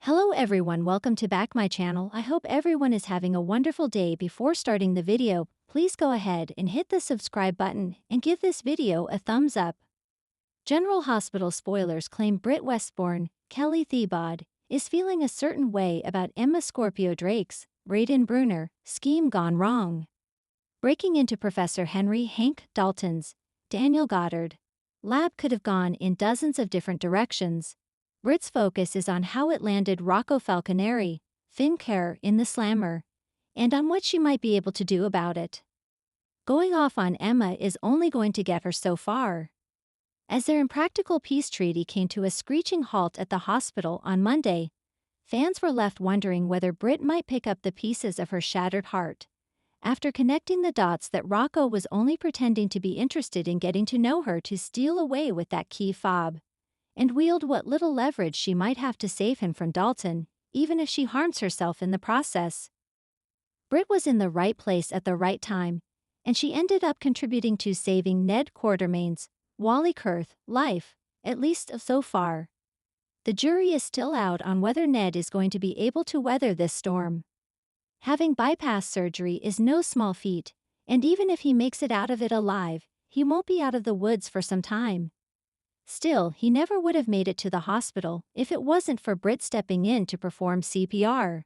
Hello everyone, welcome to back my channel. I hope everyone is having a wonderful day. Before starting the video, please go ahead and hit the subscribe button and give this video a thumbs up. General Hospital spoilers claim Britt Westbourne, Kelly Thiebaud, is feeling a certain way about Emma Scorpio Drake's, Braden Bruner, scheme gone wrong. Breaking into Professor Henry Hank Dalton's, Daniel Goddard, lab could have gone in dozens of different directions. Britt's focus is on how it landed Rocco Falconeri, Fincare in the slammer, and on what she might be able to do about it. Going off on Emma is only going to get her so far. As their impractical peace treaty came to a screeching halt at the hospital on Monday, fans were left wondering whether Britt might pick up the pieces of her shattered heart, after connecting the dots that Rocco was only pretending to be interested in getting to know her to steal away with that key fob, and wield what little leverage she might have to save him from Dalton, even if she harms herself in the process. Britt was in the right place at the right time, and she ended up contributing to saving Ned Quartermain's, Wally Kurth, life, at least so far. The jury is still out on whether Ned is going to be able to weather this storm. Having bypass surgery is no small feat, and even if he makes it out of it alive, he won't be out of the woods for some time. Still, he never would have made it to the hospital if it wasn't for Britt stepping in to perform CPR.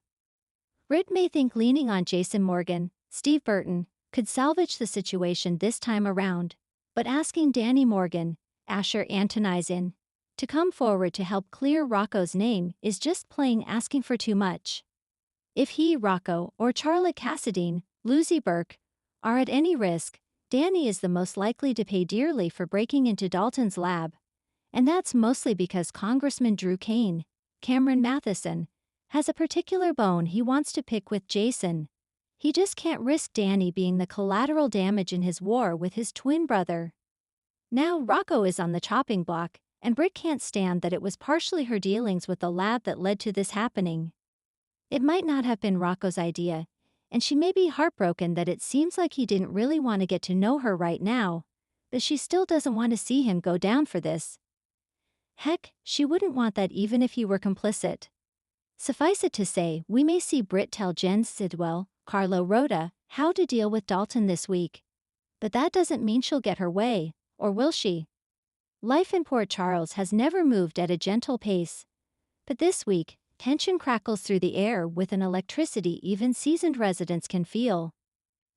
Britt may think leaning on Jason Morgan, Steve Burton, could salvage the situation this time around, but asking Danny Morgan, Asher Antonizin, to come forward to help clear Rocco's name is just plain asking for too much. If he, Rocco, or Charlotte Cassadine, Lucy Burke, are at any risk, Danny is the most likely to pay dearly for breaking into Dalton's lab. And that's mostly because Congressman Drew Kane, Cameron Matheson, has a particular bone he wants to pick with Jason. He just can't risk Danny being the collateral damage in his war with his twin brother. Now Rocco is on the chopping block, and Britt can't stand that it was partially her dealings with the lab that led to this happening. It might not have been Rocco's idea, and she may be heartbroken that it seems like he didn't really want to get to know her right now, but she still doesn't want to see him go down for this. Heck, she wouldn't want that even if he were complicit. Suffice it to say, we may see Britt tell Jen Sidwell, Carlo Rhoda, how to deal with Dalton this week. But that doesn't mean she'll get her way, or will she? Life in Port Charles has never moved at a gentle pace. But this week, tension crackles through the air with an electricity even seasoned residents can feel.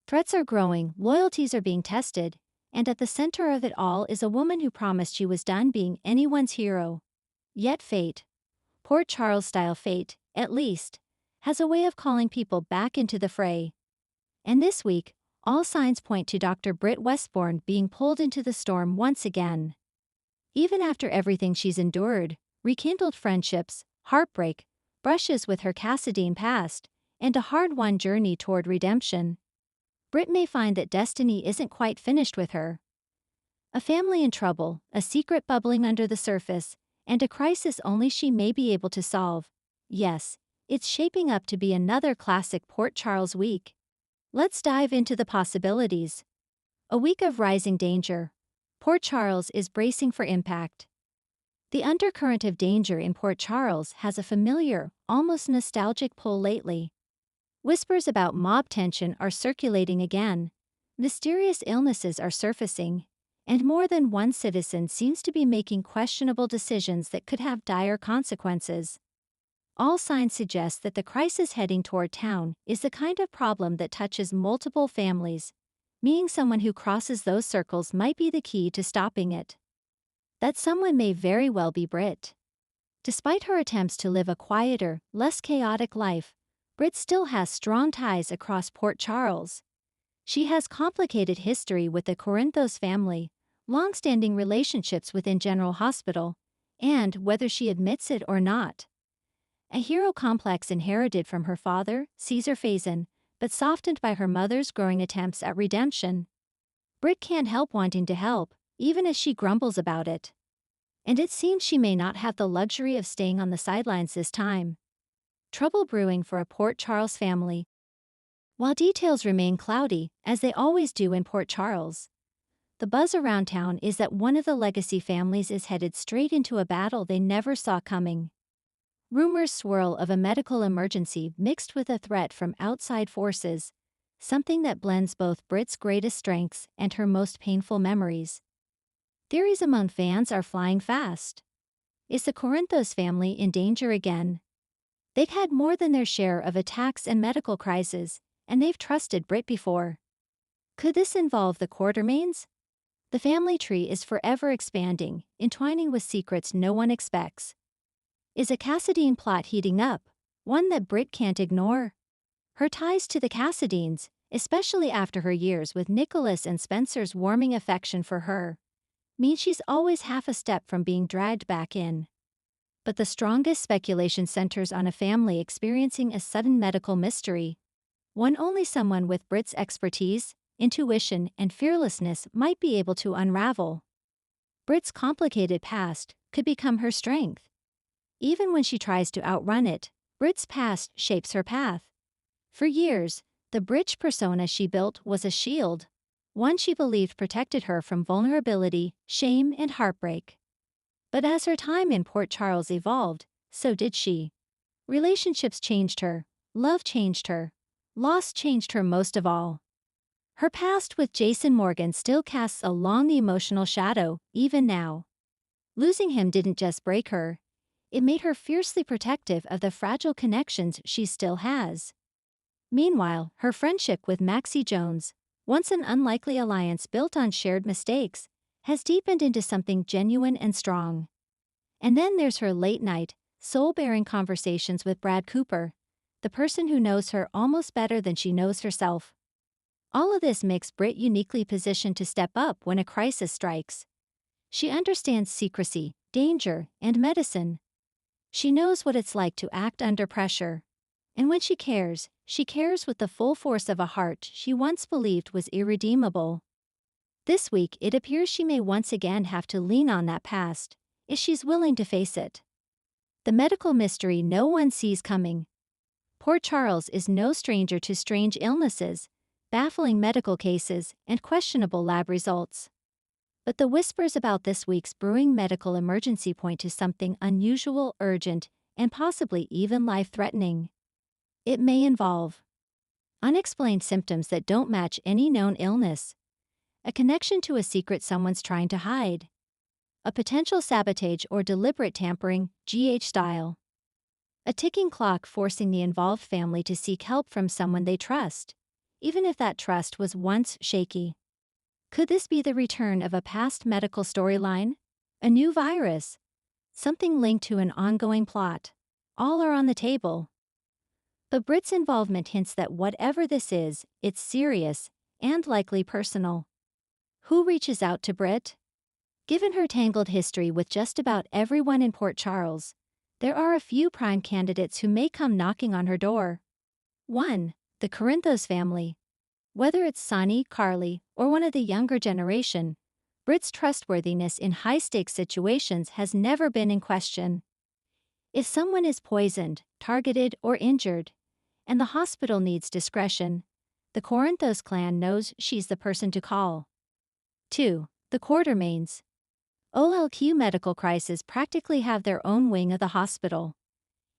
Threats are growing, loyalties are being tested, and at the center of it all is a woman who promised she was done being anyone's hero. Yet fate, Port Charles-style fate, at least, has a way of calling people back into the fray. And this week, all signs point to Dr. Britt Westbourne being pulled into the storm once again. Even after everything she's endured, rekindled friendships, heartbreak, brushes with her Cassadine past, and a hard-won journey toward redemption, Britt may find that destiny isn't quite finished with her. A family in trouble, a secret bubbling under the surface, and a crisis only she may be able to solve. Yes, it's shaping up to be another classic Port Charles week. Let's dive into the possibilities. A week of rising danger. Port Charles is bracing for impact. The undercurrent of danger in Port Charles has a familiar, almost nostalgic pull lately. Whispers about mob tension are circulating again, mysterious illnesses are surfacing, and more than one citizen seems to be making questionable decisions that could have dire consequences. All signs suggest that the crisis heading toward town is the kind of problem that touches multiple families, meaning someone who crosses those circles might be the key to stopping it. That someone may very well be Britt. Despite her attempts to live a quieter, less chaotic life, Britt still has strong ties across Port Charles. She has complicated history with the Corinthos family, long-standing relationships within General Hospital, and, whether she admits it or not, a hero complex inherited from her father, Caesar Faison, but softened by her mother's growing attempts at redemption. Britt can't help wanting to help, even as she grumbles about it. And it seems she may not have the luxury of staying on the sidelines this time. Trouble brewing for a Port Charles family. While details remain cloudy, as they always do in Port Charles, the buzz around town is that one of the legacy families is headed straight into a battle they never saw coming. Rumors swirl of a medical emergency mixed with a threat from outside forces, something that blends both Britt's greatest strengths and her most painful memories. Theories among fans are flying fast. Is the Corinthos family in danger again? They've had more than their share of attacks and medical crises, and they've trusted Britt before. Could this involve the Quartermains? The family tree is forever expanding, entwining with secrets no one expects. Is a Cassadine plot heating up, one that Britt can't ignore? Her ties to the Cassadines, especially after her years with Nicholas and Spencer's warming affection for her, mean she's always half a step from being dragged back in. But the strongest speculation centers on a family experiencing a sudden medical mystery, one only someone with Britt's expertise, intuition, and fearlessness might be able to unravel. Britt's complicated past could become her strength. Even when she tries to outrun it, Britt's past shapes her path. For years, the Britt persona she built was a shield, one she believed protected her from vulnerability, shame, and heartbreak. But as her time in Port Charles evolved, so did she. Relationships changed her, love changed her, loss changed her most of all. Her past with Jason Morgan still casts a long emotional shadow, even now. Losing him didn't just break her, it made her fiercely protective of the fragile connections she still has. Meanwhile, her friendship with Maxie Jones, once an unlikely alliance built on shared mistakes, has deepened into something genuine and strong. And then there's her late-night, soul-bearing conversations with Brad Cooper, the person who knows her almost better than she knows herself. All of this makes Britt uniquely positioned to step up when a crisis strikes. She understands secrecy, danger, and medicine. She knows what it's like to act under pressure. And when she cares with the full force of a heart she once believed was irredeemable. This week it appears she may once again have to lean on that past, if she's willing to face it. The medical mystery no one sees coming. Port Charles is no stranger to strange illnesses, baffling medical cases, and questionable lab results. But the whispers about this week's brewing medical emergency point to something unusual, urgent, and possibly even life-threatening. It may involve unexplained symptoms that don't match any known illness, a connection to a secret someone's trying to hide, a potential sabotage or deliberate tampering, GH style, a ticking clock forcing the involved family to seek help from someone they trust, even if that trust was once shaky. Could this be the return of a past medical storyline? A new virus? Something linked to an ongoing plot? All are on the table. But Britt's involvement hints that whatever this is, it's serious, and likely personal. Who reaches out to Britt? Given her tangled history with just about everyone in Port Charles, there are a few prime candidates who may come knocking on her door. 1. The Corinthos family. Whether it's Sonny, Carly, or one of the younger generation, Britt's trustworthiness in high-stakes situations has never been in question. If someone is poisoned, targeted, or injured, and the hospital needs discretion, the Corinthos clan knows she's the person to call. 2. The Quartermains. OLQ medical crises practically have their own wing of the hospital.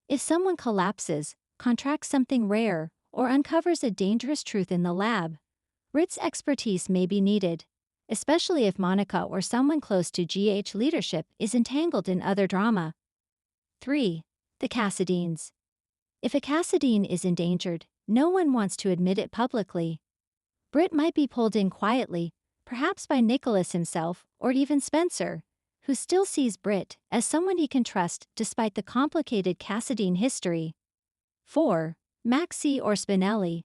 If someone collapses, contracts something rare, or uncovers a dangerous truth in the lab, Britt's expertise may be needed, especially if Monica or someone close to GH leadership is entangled in other drama. 3. The Cassadines. If a Cassadine is endangered, no one wants to admit it publicly. Britt might be pulled in quietly, perhaps by Nicholas himself or even Spencer, who still sees Britt as someone he can trust despite the complicated Cassadine history. 4. Maxie or Spinelli.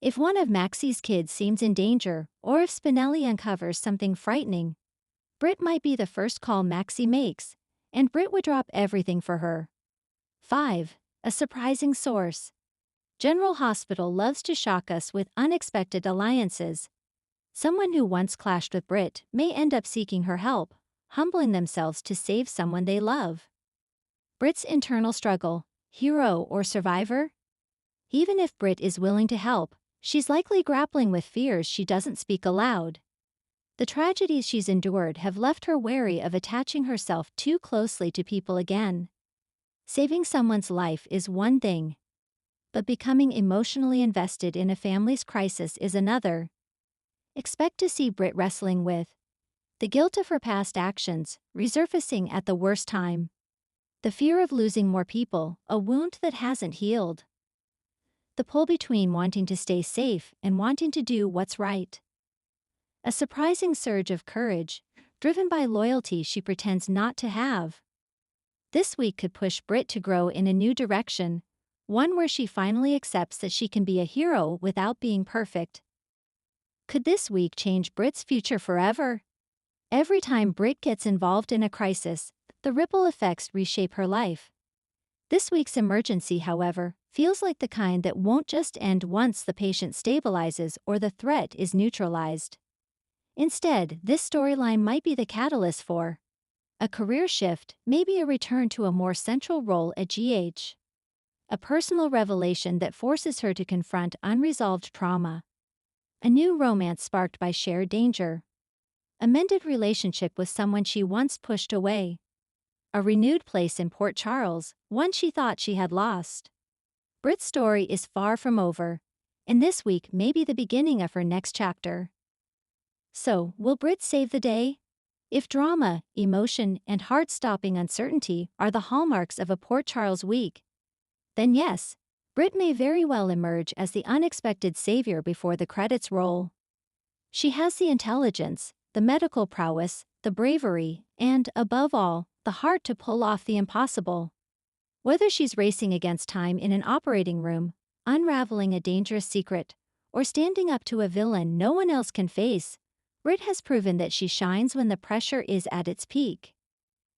If one of Maxie's kids seems in danger, or if Spinelli uncovers something frightening, Britt might be the first call Maxie makes, and Britt would drop everything for her. 5. A surprising source. General Hospital loves to shock us with unexpected alliances. Someone who once clashed with Britt may end up seeking her help, humbling themselves to save someone they love. Britt's internal struggle, hero or survivor? Even if Britt is willing to help, she's likely grappling with fears she doesn't speak aloud. The tragedies she's endured have left her wary of attaching herself too closely to people again. Saving someone's life is one thing, but becoming emotionally invested in a family's crisis is another. Expect to see Britt wrestling with the guilt of her past actions, resurfacing at the worst time. The fear of losing more people, a wound that hasn't healed. The pull between wanting to stay safe and wanting to do what's right. A surprising surge of courage, driven by loyalty she pretends not to have. This week could push Britt to grow in a new direction, one where she finally accepts that she can be a hero without being perfect. Could this week change Britt's future forever? Every time Britt gets involved in a crisis, the ripple effects reshape her life. This week's emergency, however, feels like the kind that won't just end once the patient stabilizes or the threat is neutralized. Instead, this storyline might be the catalyst for a career shift, maybe a return to a more central role at GH. A personal revelation that forces her to confront unresolved trauma. A new romance sparked by shared danger. A mended relationship with someone she once pushed away. A renewed place in Port Charles, one she thought she had lost. Britt's story is far from over, and this week may be the beginning of her next chapter. So, will Britt save the day? If drama, emotion, and heart-stopping uncertainty are the hallmarks of a Port Charles week, then yes, Britt may very well emerge as the unexpected savior before the credits roll. She has the intelligence, the medical prowess, the bravery, and, above all, the heart to pull off the impossible. Whether she's racing against time in an operating room, unraveling a dangerous secret, or standing up to a villain no one else can face, Britt has proven that she shines when the pressure is at its peak.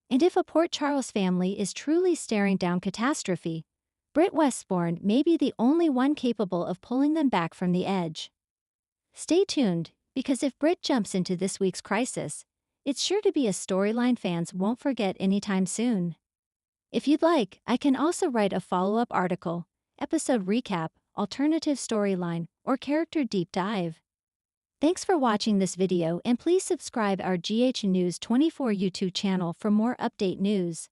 And if a Port Charles family is truly staring down catastrophe, Britt Westbourne may be the only one capable of pulling them back from the edge. Stay tuned, because if Britt jumps into this week's crisis, it's sure to be a storyline fans won't forget anytime soon. If you'd like, I can also write a follow-up article, episode recap, alternative storyline, or character deep dive. Thanks for watching this video and please subscribe our GH News 24 YouTube channel for more update news.